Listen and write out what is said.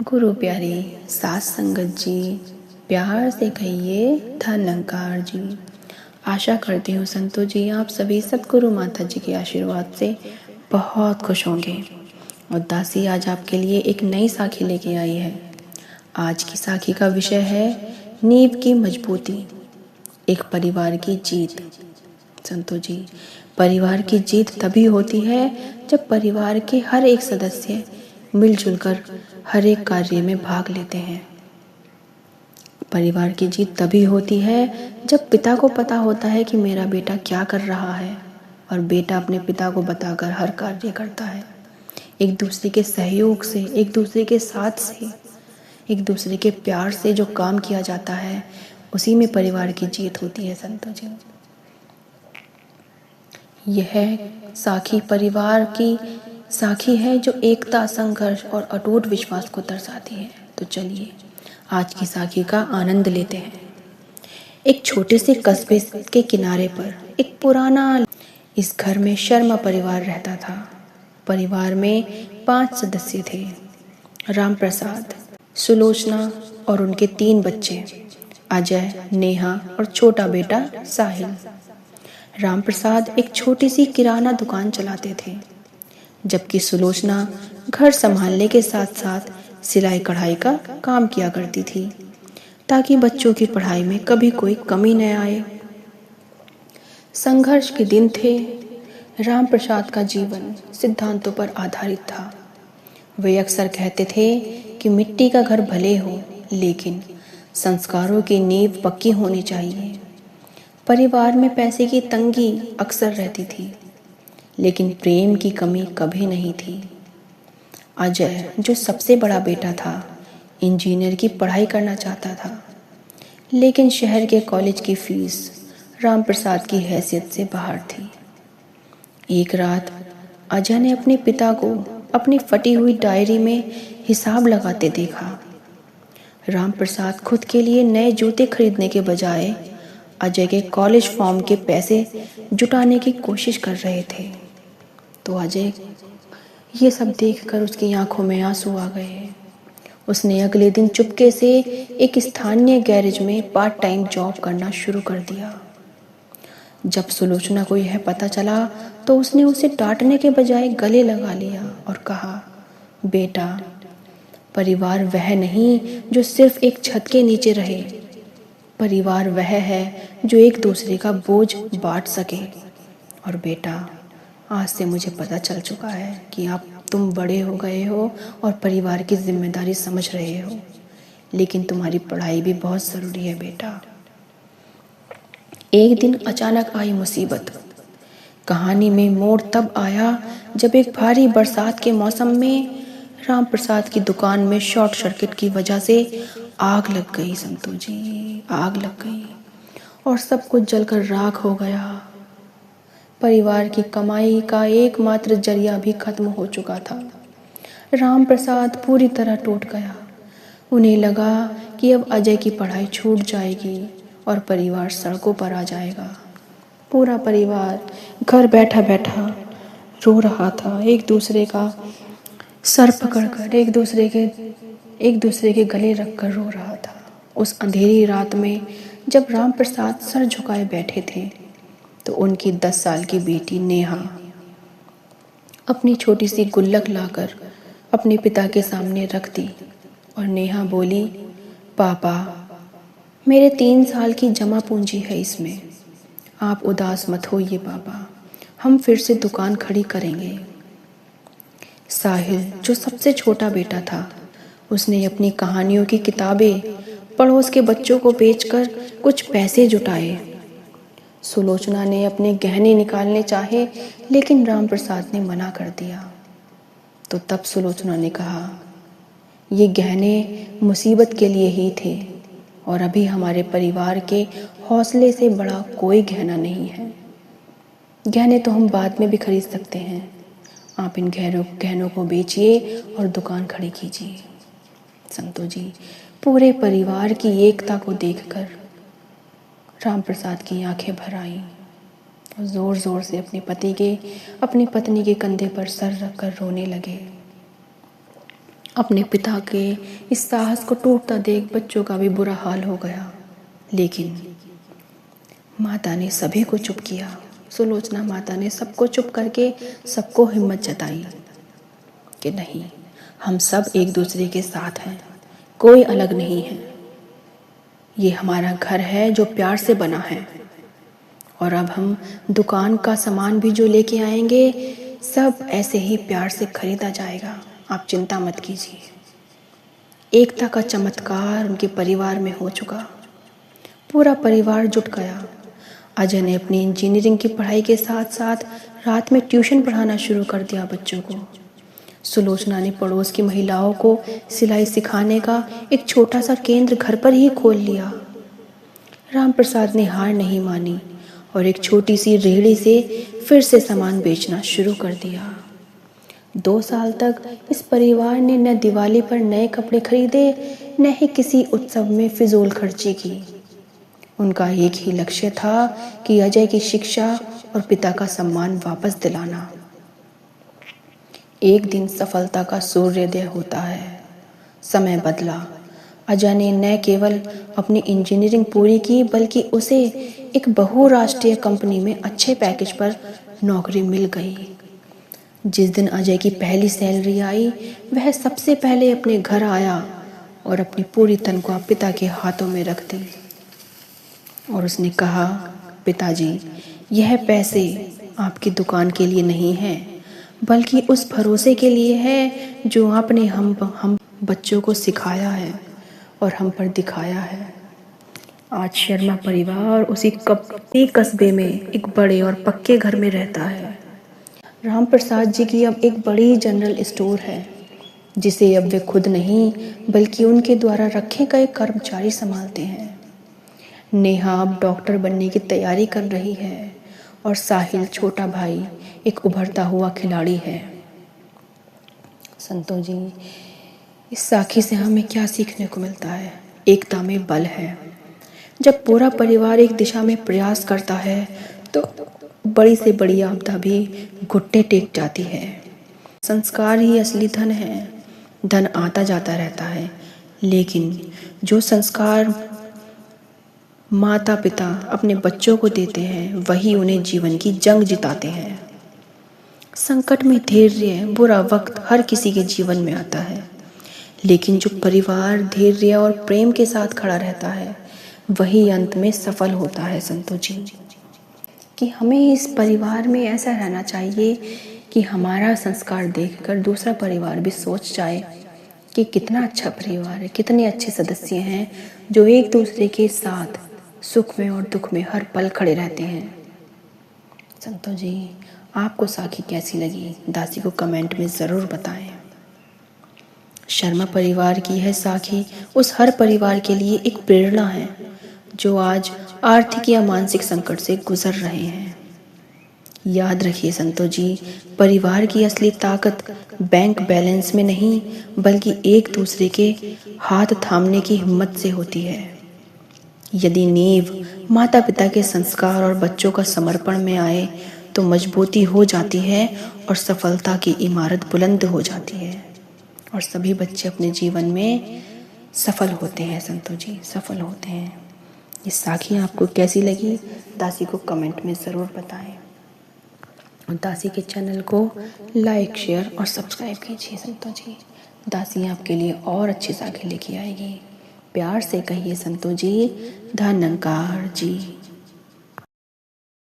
गुरु प्यारी सात संगत जी, प्यार से कहिए धनंकार जी। आशा करती हूँ संतों जी आप सभी सतगुरु माता जी के आशीर्वाद से बहुत खुश होंगे। और दासी आज आपके लिए एक नई साखी लेके आई है। आज की साखी का विषय है नींव की मजबूती, एक परिवार की जीत। संतों जी, परिवार की जीत तभी होती है जब परिवार के हर एक सदस्य मिलजुल कर हर एक कार्य में भाग लेते हैं। परिवार की जीत तभी होती है जब पिता को पता होता है कि मेरा बेटा क्या कर रहा है और बेटा अपने पिता को बताकर हर कार्य करता है। एक दूसरे के सहयोग से, एक दूसरे के साथ से, एक दूसरे के प्यार से जो काम किया जाता है उसी में परिवार की जीत होती है। संतों जी, यह साखी परिवार की साखी है जो एकता, संघर्ष और अटूट विश्वास को दर्शाती है। तो चलिए आज की साखी का आनंद लेते हैं। एक छोटे से कस्बे के किनारे पर एक पुराना, इस घर में शर्मा परिवार रहता था। परिवार में 5 सदस्य थे, राम प्रसाद, सुलोचना और उनके 3 बच्चे, अजय, नेहा और छोटा बेटा साहिल। राम प्रसाद एक छोटी सी किराना दुकान चलाते थे, जबकि सुलोचना घर संभालने के साथ साथ सिलाई कढ़ाई का काम किया करती थी, ताकि बच्चों की पढ़ाई में कभी कोई कमी न आए। संघर्ष के दिन थे। राम प्रसाद का जीवन सिद्धांतों पर आधारित था। वे अक्सर कहते थे कि मिट्टी का घर भले हो, लेकिन संस्कारों की नींव पक्की होनी चाहिए। परिवार में पैसे की तंगी अक्सर रहती थी, लेकिन प्रेम की कमी कभी नहीं थी। अजय, जो सबसे बड़ा बेटा था, इंजीनियर की पढ़ाई करना चाहता था, लेकिन शहर के कॉलेज की फीस राम प्रसाद की हैसियत से बाहर थी। एक रात अजय ने अपने पिता को अपनी फटी हुई डायरी में हिसाब लगाते देखा। राम प्रसाद खुद के लिए नए जूते खरीदने के बजाय अजय के कॉलेज फॉर्म के पैसे जुटाने की कोशिश कर रहे थे। तो अजय ये सब देखकर उसकी आंखों में आंसू आ गए। उसने अगले दिन चुपके से एक स्थानीय गैरेज में पार्ट टाइम जॉब करना शुरू कर दिया। जब सुलोचना को यह पता चला तो उसने उसे डांटने के बजाय गले लगा लिया और कहा, बेटा, परिवार वह नहीं जो सिर्फ एक छत के नीचे रहे। परिवार वह है जो एक दूसरे का बोझ बांट सके। और बेटा, आज से मुझे पता चल चुका है कि तुम बड़े हो गए हो और परिवार की जिम्मेदारी समझ रहे हो, लेकिन तुम्हारी पढ़ाई भी बहुत ज़रूरी है बेटा। एक दिन अचानक आई मुसीबत। कहानी में मोड़ तब आया जब एक भारी बरसात के मौसम में राम प्रसाद की दुकान में शॉर्ट सर्किट की वजह से आग लग गई। संतों जी, आग लग गई और सब कुछ जलकर राख हो गया। परिवार की कमाई का एकमात्र जरिया भी खत्म हो चुका था। राम प्रसाद पूरी तरह टूट गया। उन्हें लगा कि अब अजय की पढ़ाई छूट जाएगी और परिवार सड़कों पर आ जाएगा। पूरा परिवार घर बैठा बैठा रो रहा था, एक दूसरे का सर पकड़कर, एक दूसरे के गले रखकर रो रहा था। उस अंधेरी रात में जब राम प्रसाद सर झुकाए बैठे थे तो उनकी 10 साल की बेटी नेहा अपनी छोटी सी गुल्लक लाकर अपने पिता के सामने रख दी और नेहा बोली, पापा, मेरे 3 साल की जमा पूंजी है इसमें, आप उदास मत होइए पापा, हम फिर से दुकान खड़ी करेंगे। साहिल, जो सबसे छोटा बेटा था, उसने अपनी कहानियों की किताबें पड़ोस के बच्चों को बेचकर कुछ पैसे जुटाए। सुलोचना ने अपने गहने निकालने चाहे, लेकिन राम प्रसाद ने मना कर दिया। तो तब सुलोचना ने कहा, ये गहने मुसीबत के लिए ही थे और अभी हमारे परिवार के हौसले से बड़ा कोई गहना नहीं है। गहने तो हम बाद में भी खरीद सकते हैं। आप इन गहनों को बेचिए और दुकान खड़ी कीजिए। संतों जी, पूरे परिवार की एकता को देखकर राम प्रसाद की आंखें भर आईं और जोर जोर से अपनी पत्नी के कंधे पर सर रखकर रोने लगे। अपने पिता के इस साहस को टूटता देख बच्चों का भी बुरा हाल हो गया, लेकिन माता ने सभी को चुप किया। सुलोचना माता ने सबको चुप करके सबको हिम्मत जताई कि नहीं, हम सब एक दूसरे के साथ हैं, कोई अलग नहीं है। ये हमारा घर है जो प्यार से बना है, और अब हम दुकान का सामान भी जो लेके आएंगे सब ऐसे ही प्यार से खरीदा जाएगा, आप चिंता मत कीजिए। एकता का चमत्कार उनके परिवार में हो चुका। पूरा परिवार जुट गया। अजय ने अपनी इंजीनियरिंग की पढ़ाई के साथ साथ रात में ट्यूशन पढ़ाना शुरू कर दिया बच्चों को। सुलोचना ने पड़ोस की महिलाओं को सिलाई सिखाने का एक छोटा सा केंद्र घर पर ही खोल लिया। रामप्रसाद ने हार नहीं मानी और एक छोटी सी रेहड़ी से फिर से सामान बेचना शुरू कर दिया। 2 साल तक इस परिवार ने न दिवाली पर नए कपड़े खरीदे, न ही किसी उत्सव में फिजूल खर्ची की। उनका एक ही लक्ष्य था कि अजय की शिक्षा और पिता का सम्मान वापस दिलाना। एक दिन सफलता का सूर्योदय होता है। समय बदला। अजय ने न केवल अपनी इंजीनियरिंग पूरी की, बल्कि उसे एक बहुराष्ट्रीय कंपनी में अच्छे पैकेज पर नौकरी मिल गई। जिस दिन अजय की पहली सैलरी आई, वह सबसे पहले अपने घर आया और अपनी पूरी तनख्वाह पिता के हाथों में रख दी और उसने कहा, पिताजी, यह पैसे आपकी दुकान के लिए नहीं है, बल्कि उस भरोसे के लिए है जो आपने हम बच्चों को सिखाया है और हम पर दिखाया है। आज शर्मा परिवार उसी कस्बे में एक बड़े और पक्के घर में रहता है। राम प्रसाद जी की अब एक बड़ी जनरल स्टोर है, जिसे अब वे खुद नहीं बल्कि उनके द्वारा रखे गए कर्मचारी संभालते हैं। नेहा अब डॉक्टर बनने की तैयारी कर रही है और साहिल छोटा भाई एक उभरता हुआ खिलाड़ी है। संतों जी, इस साखी से हमें क्या सीखने को मिलता है? एकता में बल है। जब पूरा परिवार एक दिशा में प्रयास करता है तो बड़ी से बड़ी आपदा भी घुटने टेक जाती है। संस्कार ही असली धन है। धन आता जाता रहता है, लेकिन जो संस्कार माता पिता अपने बच्चों को देते हैं, वही उन्हें जीवन की जंग जिताते हैं। संकट में धैर्य, बुरा वक्त हर किसी के जीवन में आता है, लेकिन जो परिवार धैर्य और प्रेम के साथ खड़ा रहता है, वही अंत में सफल होता है। संतों जी, कि हमें इस परिवार में ऐसा रहना चाहिए कि हमारा संस्कार देखकर दूसरा परिवार भी सोच जाए कि कितना अच्छा परिवार है, कितने अच्छे सदस्य हैं जो एक दूसरे के साथ सुख में और दुख में हर पल खड़े रहते हैं। संतों जी, आपको साखी कैसी लगी? दासी को कमेंट में ज़रूर बताएं। शर्मा परिवार की यह साखी उस हर परिवार के लिए एक प्रेरणा है जो आज आर्थिक या मानसिक संकट से गुजर रहे हैं। याद रखिए संतों जी, परिवार की असली ताकत बैंक बैलेंस में नहीं, बल्कि एक दूसरे के हाथ थामने की हिम्मत से होती है। यदि नींव माता पिता के संस्कार और बच्चों का समर्पण में आए तो मजबूती हो जाती है और सफलता की इमारत बुलंद हो जाती है और सभी बच्चे अपने जीवन में सफल होते हैं। संतों जी, सफल होते हैं। ये साखी आपको कैसी लगी? दासी को कमेंट में ज़रूर बताएं और दासी के चैनल को लाइक, शेयर और सब्सक्राइब कीजिए। संतों जी, दासी आपके लिए और अच्छी साखी लेके आएगी। प्यार से कहिए संतों जी, धन्यकार जी।